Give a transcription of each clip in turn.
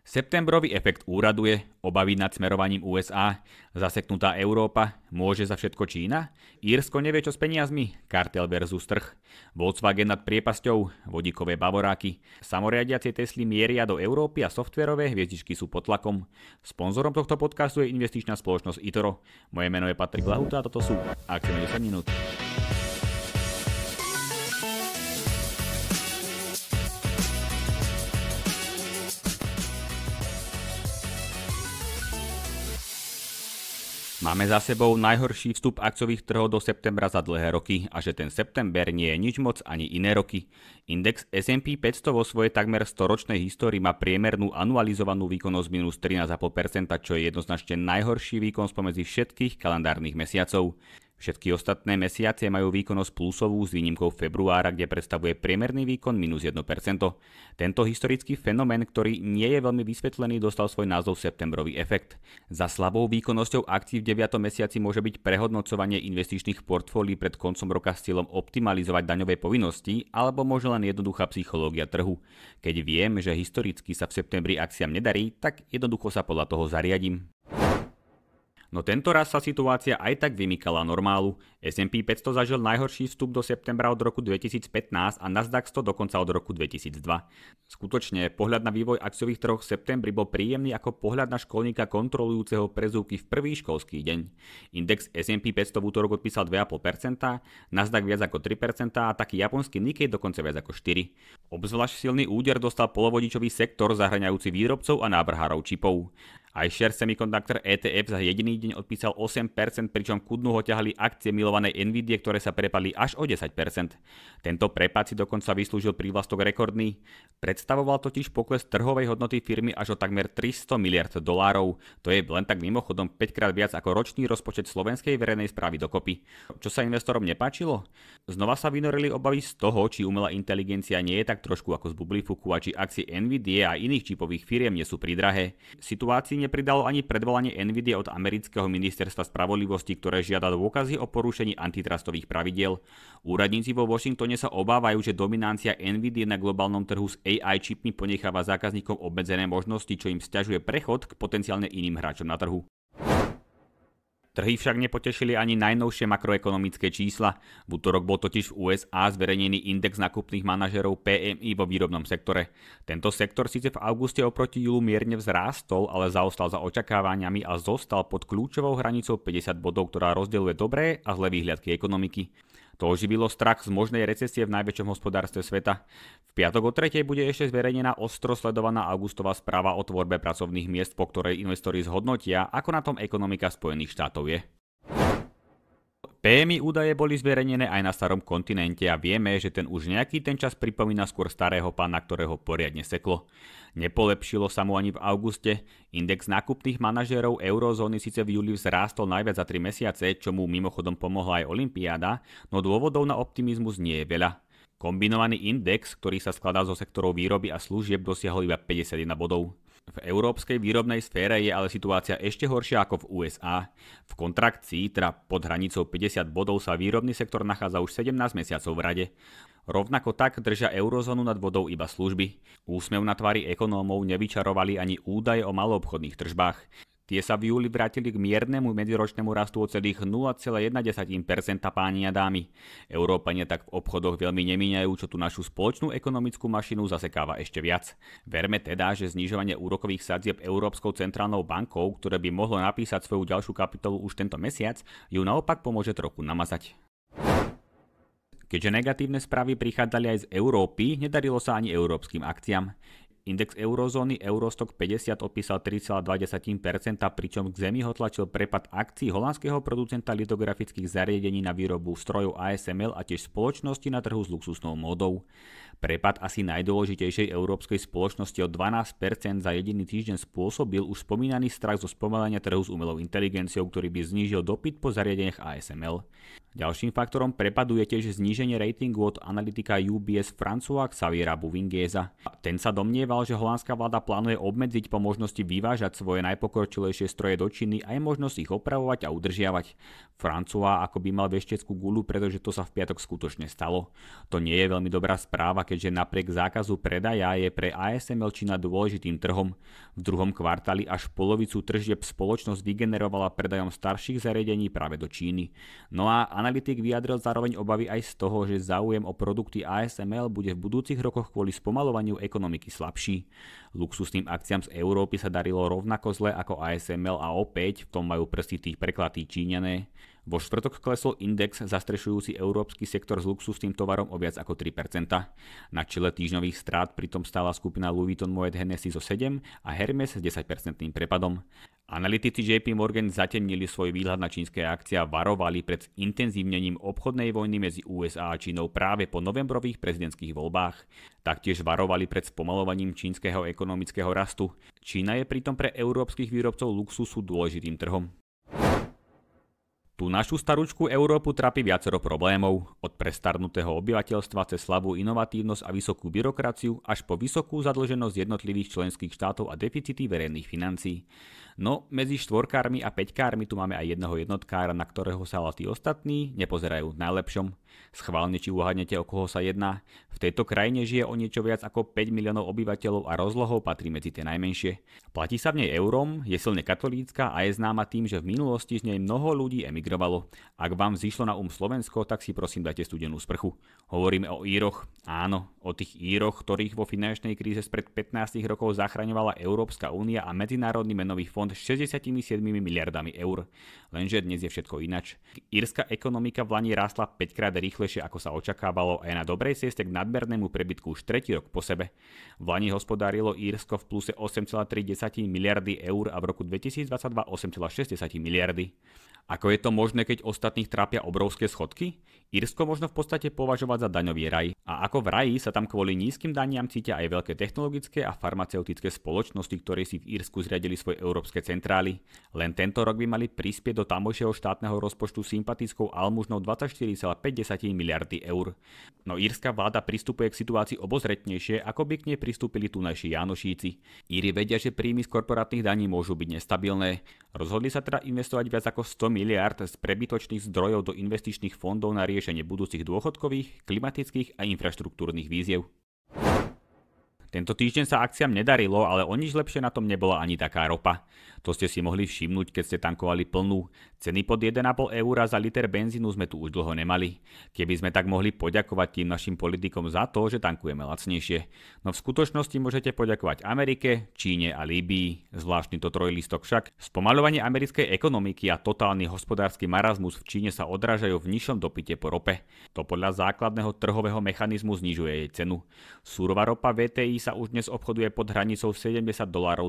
Septembrový efekt úraduje, obavy nad smerovaním USA, zaseknutá Európa, môže za všetko Čína? Írsko nevie čo s peniazmi, kartel versus trh, Volkswagen nad priepasťou, vodíkové bavoráky, samoriadiacie Tesly mieria do Európy a softverové hviezdičky sú pod tlakom. Sponzorom tohto podcastu je investičná spoločnosť eToro. Moje meno je Patrik Lahuta a toto sú Akcie 10 minút. Máme za sebou najhorší vstup akciových trhov do septembra za dlhé roky a že ten september nie je nič moc ani iné roky. Index S&P 500 vo svojej takmer 100-ročnej histórii má priemernú anualizovanú výkonnosť minus 13,5%, čo je jednoznačne najhorší výkon spomedzi všetkých kalendárnych mesiacov. Všetky ostatné mesiace majú výkonnosť plusovú s výnimkou februára, kde predstavuje priemerný výkon minus 1%. Tento historický fenomén, ktorý nie je veľmi vysvetlený, dostal svoj názov septembrový efekt. Za slabou výkonnosťou akcií v 9. mesiaci môže byť prehodnocovanie investičných portfólií pred koncom roka s cieľom optimalizovať daňové povinnosti, alebo možno len jednoduchá psychológia trhu. Keď viem, že historicky sa v septembri akciám nedarí, tak jednoducho sa podľa toho zariadím. No tento raz sa situácia aj tak vymykala normálu. S&P 500 zažil najhorší vstup do septembra od roku 2015 a Nasdaq 100 dokonca od roku 2002. Skutočne, pohľad na vývoj akciových trhov v septembri bol príjemný ako pohľad na školníka kontrolujúceho prezúvky v prvý školský deň. Index S&P 500 v útorok odpísal 2,5%, Nasdaq viac ako 3% a taký japonský Nikkei dokonca viac ako 4%. Obzvlášť silný úder dostal polovodičový sektor zahŕňajúci výrobcov a nábrhárov čipov. iShares Semiconductor ETF za jediný deň odpísal 8%, pričom ku dnu ho ťahali akcie milovanej Nvidie, ktoré sa prepadli až o 10%. Tento prepad si dokonca vyslúžil prívlastok rekordný. Predstavoval totiž pokles trhovej hodnoty firmy až o takmer 300 miliard dolárov. To je len tak mimochodom 5 krát viac ako ročný rozpočet slovenskej verejnej správy dokopy. Čo sa investorom nepáčilo? Znova sa vynorili obavy z toho, či umelá inteligencia nie je tak trošku ako z bublifuku a či akcie Nvidie a iných čipových firiem nie sú pridrahé. Situácii nepridalo ani predvolanie Nvidie od amerického ministerstva spravodlivosti, ktoré žiada dôkazy o porušení antitrustových pravidiel. Úradníci vo Washingtone sa obávajú, že dominancia Nvidie na globálnom trhu s AI čipmi ponecháva zákazníkom obmedzené možnosti, čo im sťažuje prechod k potenciálne iným hráčom na trhu. Trhy však nepotešili ani najnovšie makroekonomické čísla. V útorok bol totiž v USA zverejnený index nákupných manažerov PMI vo výrobnom sektore. Tento sektor síce v auguste oproti júlu mierne vzrástol, ale zaostal za očakávaniami a zostal pod kľúčovou hranicou 50 bodov, ktorá rozdeľuje dobré a zlé výhľadky ekonomiky. To oživilo strach z možnej recesie v najväčšom hospodárstve sveta. V piatok o 3:00 bude ešte zverejnená ostro sledovaná augustová správa o tvorbe pracovných miest, po ktorej investori zhodnotia, ako na tom ekonomika Spojených štátov je. PMI údaje boli zverejnené aj na starom kontinente a vieme, že ten už nejaký ten čas pripomína skôr starého pána, ktorého poriadne seklo. Nepolepšilo sa mu ani v auguste. Index nákupných manažérov eurozóny síce v júli vzrástol najviac za 3 mesiace, čo mu mimochodom pomohla aj olympiáda, no dôvodov na optimizmus nie je veľa. Kombinovaný index, ktorý sa skladá zo sektorov výroby a služieb, dosiahol iba 51 bodov. V európskej výrobnej sfére je ale situácia ešte horšia ako v USA. V kontrakcii, teda pod hranicou 50 bodov, sa výrobný sektor nachádza už 17 mesiacov v rade. Rovnako tak držia eurozónu nad vodou iba služby. Úsmev na tvári ekonómov nevyčarovali ani údaje o maloobchodných tržbách. Tie sa v júli vrátili k miernemu medziročnému rastu o celých 0,1%, páni a dámy. Európania tak v obchodoch veľmi nemíňajú, čo tú našu spoločnú ekonomickú mašinu zasekáva ešte viac. Verme teda, že znižovanie úrokových sadzieb Európskou centrálnou bankou, ktoré by mohlo napísať svoju ďalšiu kapitolu už tento mesiac, ju naopak pomôže trochu namazať. Keďže negatívne správy prichádzali aj z Európy, nedarilo sa ani európskym akciám. Index eurozóny Eurostock 50 odpísal 3,2%, pričom k zemi ho tlačil prepad akcií holandského producenta litografických zariadení na výrobu strojov ASML a tiež spoločnosti na trhu s luxusnou módou. Prepad asi najdôležitejšej európskej spoločnosti o 12% za jediný týždeň spôsobil už spomínaný strach zo spomalenia trhu s umelou inteligenciou, ktorý by znížil dopyt po zariadeniach ASML. Ďalším faktorom prepadu je tiež zníženie ratingu od analytika UBS François Xaviera Bouvingueza. Ten sa domnieval, informoval, že holandská vláda plánuje obmedziť po možnosti vyvážať svoje najpokročilejšie stroje do Číny a je možnosť ich opravovať a udržiavať. François ako by mal vešteckú guľu, pretože to sa v piatok skutočne stalo. To nie je veľmi dobrá správa, keďže napriek zákazu predaja je pre ASML Čína dôležitým trhom. V druhom kvartáli až polovicu tržieb spoločnosť vygenerovala predajom starších zariadení práve do Číny. No a analytik vyjadril zároveň obavy aj z toho, že záujem o produkty ASML bude v budúcich rokoch kvôli spomaľovaniu ekonomiky slabší. Luxusným akciám z Európy sa darilo rovnako zle ako ASML a opäť v tom majú prsty tých preklatí Číňané. Vo štvrtok klesol index zastrešujúci európsky sektor s luxusným tovarom o viac ako 3%. Na čele týždňových strát pritom stála skupina Louis Vuitton Moet Hennessy so 7 a Hermes s 10% prepadom. Analytici JP Morgan zatemnili svoj výhľad na čínske akcie a varovali pred intenzívnením obchodnej vojny medzi USA a Čínou práve po novembrových prezidentských voľbách. Taktiež varovali pred spomalovaním čínskeho ekonomického rastu. Čína je pritom pre európskych výrobcov luxusu dôležitým trhom. Tú našu starúčku Európu trápi viacero problémov, od prestarnutého obyvateľstva cez slabú inovatívnosť a vysokú byrokraciu až po vysokú zadlženosť jednotlivých členských štátov a deficity verejných financií. No, medzi štvorkármi a peťkármi tu máme aj jedného jednotkára, na ktorého sa ale tí ostatní nepozerajú v najlepšom. Schválne či uhádnete, o koho sa jedná. V tejto krajine žije o niečo viac ako 5 miliónov obyvateľov a rozlohou patrí medzi tie najmenšie. Platí sa v nej eurom, je silne katolícka a je známa tým, že v minulosti z nej mnoho ľudí emigrovalo. Ak vám zišlo na Slovensko, tak si prosím dajte studenú sprchu. Hovoríme o Íroch. Áno, o tých Íroch, ktorých vo finančnej kríze spred 15 rokov zachraňovala Európska únia a Medzinárodný menový fond 67 miliardami eur. Lenže dnes je všetko inač. Írska ekonomika v lani rástla 5 krát rýchlejšie ako sa očakávalo a je na dobrej ceste k nadmernému prebytku už tretí rok po sebe. V lani hospodárilo Írsko v pluse 8,3 miliardy eur a v roku 2022 8,6 miliardy. Ako je to možné, keď ostatných trápia obrovské schodky? Írsko možno v podstate považovať za daňový raj. A ako v raji sa tam kvôli nízkym daniam cítia aj veľké technologické a farmaceutické spoločnosti, ktoré si v Írsku zriadili svoje európske centrály. Len tento rok by mali prispieť do tamojšieho štátneho rozpočtu sympatickou almužnou 24,5 miliardy eur. No írska vláda pristupuje k situácii obozretnejšie, ako by k nej pristúpili tunajší Jánošíci. Íri vedia, že príjmy z korporátnych daní môžu byť nestabilné. Rozhodli sa teda investovať viac ako 100 miliárd z prebytočných zdrojov do investičných fondov na riešenie budúcich dôchodkových, klimatických a infraštruktúrnych výziev. Tento týždeň sa akciám nedarilo, ale o nič lepšie na tom nebola ani taká ropa. To ste si mohli všimnúť, keď ste tankovali plnú. Ceny pod 1,5 € za liter benzínu sme tu už dlho nemali. Keby sme tak mohli poďakovať tým našim politikom za to, že tankujeme lacnejšie. No v skutočnosti môžete poďakovať Amerike, Číne a Líbii. Zvláštny to trojlistok však. Spomaľovanie americkej ekonomiky a totálny hospodársky marazmus v Číne sa odrážajú v nižšom dopyte po rope. To podľa základného trhového mechanizmu znižuje jej cenu. Súrová ropa VTI sa už dnes obchoduje pod hranicou $70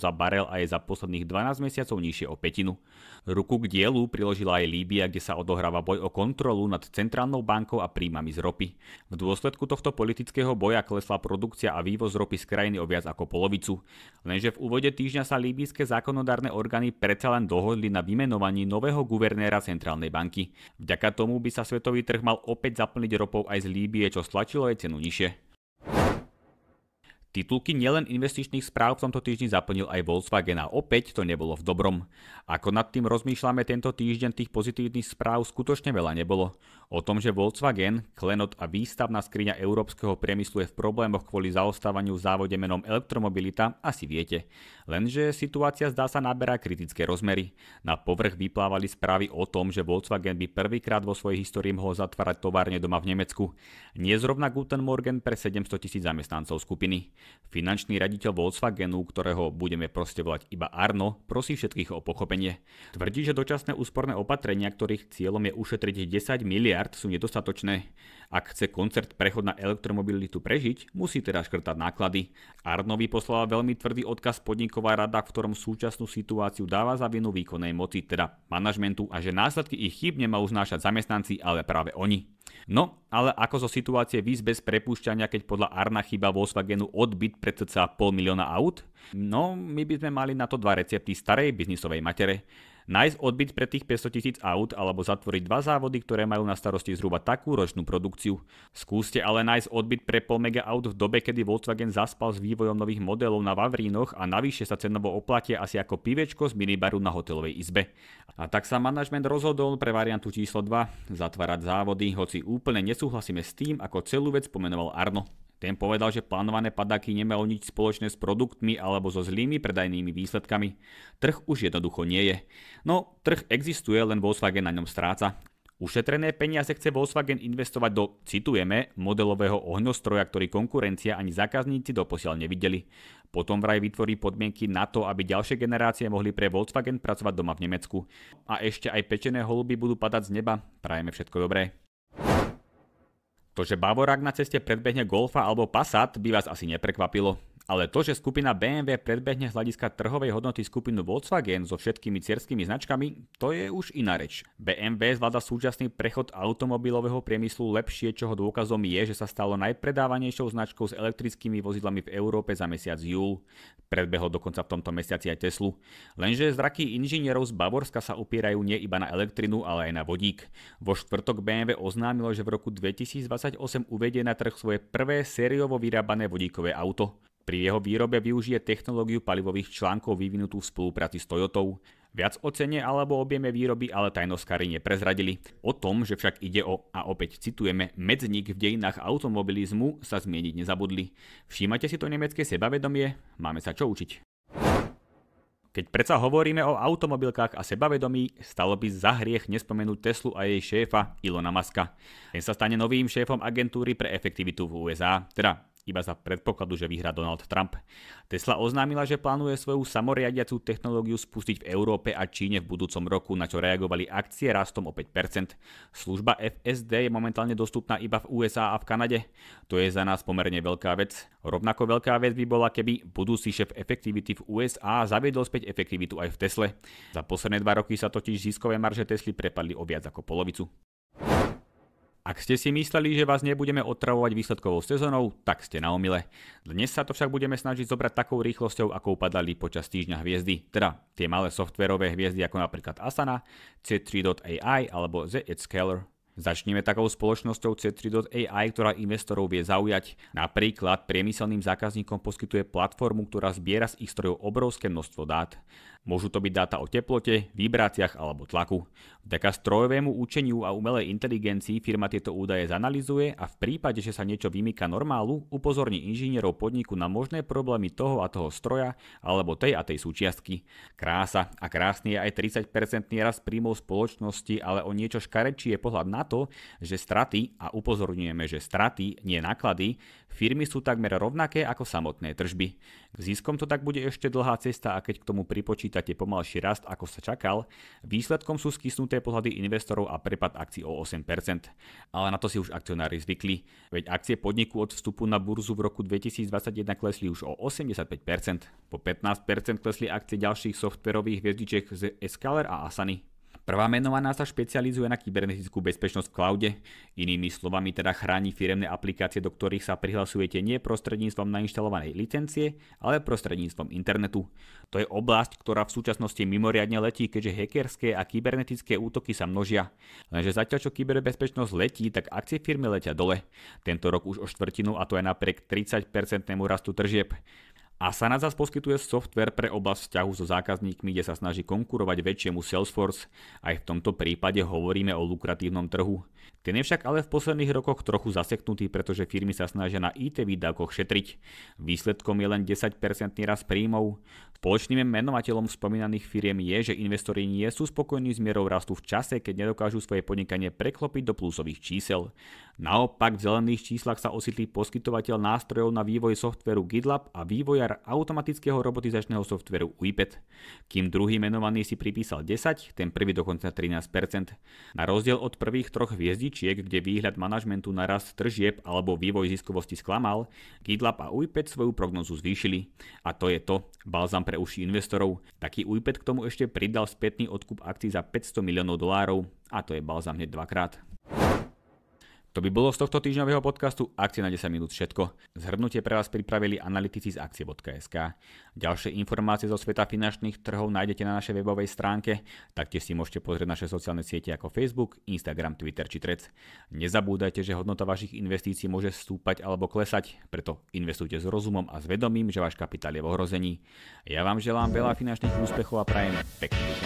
za barel a je za posledných 12 mesiacov nižšie o pätinu. Ruku k dielu priložila aj Líbia, kde sa odohráva boj o kontrolu nad centrálnou bankou a príjmami z ropy. V dôsledku tohto politického boja klesla produkcia a vývoz ropy z krajiny o viac ako polovicu. Lenže v úvode týždňa sa líbyjské zákonodárne orgány predsa len dohodli na vymenovaní nového guvernéra centrálnej banky. Vďaka tomu by sa svetový trh mal opäť zaplniť ropou aj z Líbie, čo stlačilo jej cenu nižšie. Titulky nielen investičných správ v tomto týždni zaplnil aj Volkswagen a opäť to nebolo v dobrom. Ako nad tým rozmýšľame tento týždeň, tých pozitívnych správ skutočne veľa nebolo. O tom, že Volkswagen, klenot a výstavná skriňa európskeho priemyslu je v problémoch kvôli zaostávaniu v závode menom elektromobilita, asi viete. Lenže situácia zdá sa naberá kritické rozmery. Na povrch vyplávali správy o tom, že Volkswagen by prvýkrát vo svojej histórii mohol zatvárať továrne doma v Nemecku. Nie zrovna Guten Morgen pre 700 000 zamestnancov skupiny. Finančný riaditeľ Volkswagenu, ktorého budeme proste volať iba Arno, prosí všetkých o pochopenie. Tvrdí, že dočasné úsporné opatrenia, ktorých cieľom je ušetriť 10 miliard, sú nedostatočné. Ak chce koncert prechod na elektromobilitu prežiť, musí teda škrtať náklady. Arnovi poslala veľmi tvrdý odkaz podniková rada, v ktorom súčasnú situáciu dáva za vinu výkonnej moci, teda manažmentu, a že následky ich chýb nemajú znášať zamestnanci, ale práve oni. No, ale ako zo situácie výjsť bez prepúšťania, keď podľa Arna chýba Volkswagenu odbyt pre cca 500 000 aut? No, my by sme mali na to dva recepty starej biznisovej matere. Nájsť odbyt pre tých 500 000 aut alebo zatvoriť 2 závody, ktoré majú na starosti zhruba takú ročnú produkciu. Skúste ale nájsť odbyt pre pol mega aut v dobe, kedy Volkswagen zaspal s vývojom nových modelov na Vavrínoch a navyše sa cenovo oplatia asi ako pivečko z minibaru na hotelovej izbe. A tak sa manažment rozhodol pre variantu číslo 2 zatvárať závody, hoci úplne nesúhlasíme s tým, ako celú vec pomenoval Arno. Ten povedal, že plánované padáky nemajú nič spoločné s produktmi alebo so zlými predajnými výsledkami. Trh už jednoducho nie je. No, trh existuje, len Volkswagen na ňom stráca. Ušetrené peniaze chce Volkswagen investovať do, citujeme, modelového ohňostroja, ktorý konkurencia ani zákazníci doposiaľ nevideli. Potom vraj vytvorí podmienky na to, aby ďalšie generácie mohli pre Volkswagen pracovať doma v Nemecku. A ešte aj pečené holuby budú padať z neba. Prajeme všetko dobré. To, že Bavorák na ceste predbehne Golfa alebo Passat, by vás asi neprekvapilo. Ale to, že skupina BMW predbehne z hľadiska trhovej hodnoty skupinu Volkswagen so všetkými dcérskymi značkami, to je už iná reč. BMW zvláda súčasný prechod automobilového priemyslu lepšie, čoho dôkazom je, že sa stalo najpredávanejšou značkou s elektrickými vozidlami v Európe za mesiac júl. Predbehol dokonca v tomto mesiaci aj Teslu. Lenže zraky inžinierov z Bavorska sa upierajú nie iba na elektrinu, ale aj na vodík. Vo štvrtok BMW oznámilo, že v roku 2028 uvedie na trh svoje prvé sériovo vyrábané vodíkové auto. Pri jeho výrobe využije technológiu palivových článkov vyvinutú v spolupráci s Toyotou. Viac o cene alebo objeme výroby ale tajnoskári neprezradili. O tom, že však ide o, a opäť citujeme, medzník v dejinách automobilizmu, sa zmieniť nezabudli. Všímate si to nemecké sebavedomie? Máme sa čo učiť. Keď predsa hovoríme o automobilkách a sebavedomí, stalo by za hriech nespomenúť Teslu a jej šéfa Ilona Muska. Ten sa stane novým šéfom agentúry pre efektivitu v USA, teda iba za predpokladu, že vyhrá Donald Trump. Tesla oznámila, že plánuje svoju samoriadiacu technológiu spustiť v Európe a Číne v budúcom roku, na čo reagovali akcie rastom o 5%. Služba FSD je momentálne dostupná iba v USA a v Kanade. To je za nás pomerne veľká vec. Rovnako veľká vec by bola, keby budúci šéf efektivity v USA zaviedol späť efektivitu aj v Tesle. Za posledné 2 roky sa totiž ziskové marže Tesly prepadli o viac ako polovicu. Ak ste si mysleli, že vás nebudeme otravovať výsledkovou sezónou, tak ste na omyle. Dnes sa to však budeme snažiť zobrať takou rýchlosťou, ako upadali počas týždňa hviezdy, teda tie malé softverové hviezdy ako napríklad Asana, C3.ai alebo Zscaler. Začneme takou spoločnosťou C3.ai, ktorá investorov vie zaujať. Napríklad priemyselným zákazníkom poskytuje platformu, ktorá zbiera z ich strojov obrovské množstvo dát. Môžu to byť dáta o teplote, vibráciách alebo tlaku. Vďaka strojovému učeniu a umelej inteligencii firma tieto údaje zanalyzuje a v prípade, že sa niečo vymýka normálu, upozorní inžinierov podniku na možné problémy toho a toho stroja alebo tej a tej súčiastky. Krása a krásny je aj 30% rast príjmov spoločnosti, ale o niečo škarečí je pohľad na to, že straty, a upozorňujeme, že straty, nie náklady, firmy sú takmer rovnaké ako samotné tržby. K ziskom to tak bude ešte dlhá cesta a keď k tomu pripočítate pomalší rast, ako sa čakal, výsledkom sú skysnuté pohľady investorov a prepad akcií o 8%. Ale na to si už akcionári zvykli, veď akcie podniku od vstupu na burzu v roku 2021 klesli už o 85%. Po 15% klesli akcie ďalších softverových hviezdičiek z Zscaler a Asany. Prvá menovaná sa špecializuje na kybernetickú bezpečnosť v cloude. Inými slovami teda chráni firemné aplikácie, do ktorých sa prihlasujete nie prostredníctvom nainštalovanej licencie, ale prostredníctvom internetu. To je oblasť, ktorá v súčasnosti mimoriadne letí, keďže hackerské a kybernetické útoky sa množia. Lenže zatiaľ čo kyberbezpečnosť letí, tak akcie firmy letia dole. Tento rok už o štvrtinu, a to aj napriek 30% rastu tržieb. Asana zas poskytuje software pre oblasť vzťahu so zákazníkmi, kde sa snaží konkurovať väčšiemu Salesforce. Aj v tomto prípade hovoríme o lukratívnom trhu. Ten je však ale v posledných rokoch trochu zaseknutý, pretože firmy sa snažia na IT výdavkoch šetriť. Výsledkom je len 10% rast príjmov. Spoločným menovateľom spomínaných firiem je, že investori nie sú spokojní s mierou rastu v čase, keď nedokážu svoje podnikanie preklopiť do plusových čísel. Naopak v zelených číslach sa ocitli poskytovateľ nástrojov na vývoj softvéru GitLab a vývojar automatického robotizačného softvéru UiPath. Kým druhý menovaný si pripísal 10, ten prvý dokonca 13%. Na rozdiel od prvých troch hviezdičiek, kde výhľad manažmentu na rast tržieb alebo vývoj ziskovosti sklamal, GitLab a UiPath svoju prognozu zvýšili. A to je to, balzam pre uši investorov. Taký UiPath k tomu ešte pridal spätný odkup akcií za $500 miliónov a to je balzam hneď dvakrát. To by bolo z tohto týždňového podcastu Akcie na 10 minút všetko. Zhrnutie pre vás pripravili analytici z akcie.sk. Ďalšie informácie zo sveta finančných trhov nájdete na našej webovej stránke, taktiež si môžete pozrieť naše sociálne siete ako Facebook, Instagram, Twitter či Threads. Nezabúdajte, že hodnota vašich investícií môže stúpať alebo klesať, preto investujte s rozumom a s vedomím, že váš kapitál je v ohrození. Ja vám želám veľa finančných úspechov a prajem pekný víkend.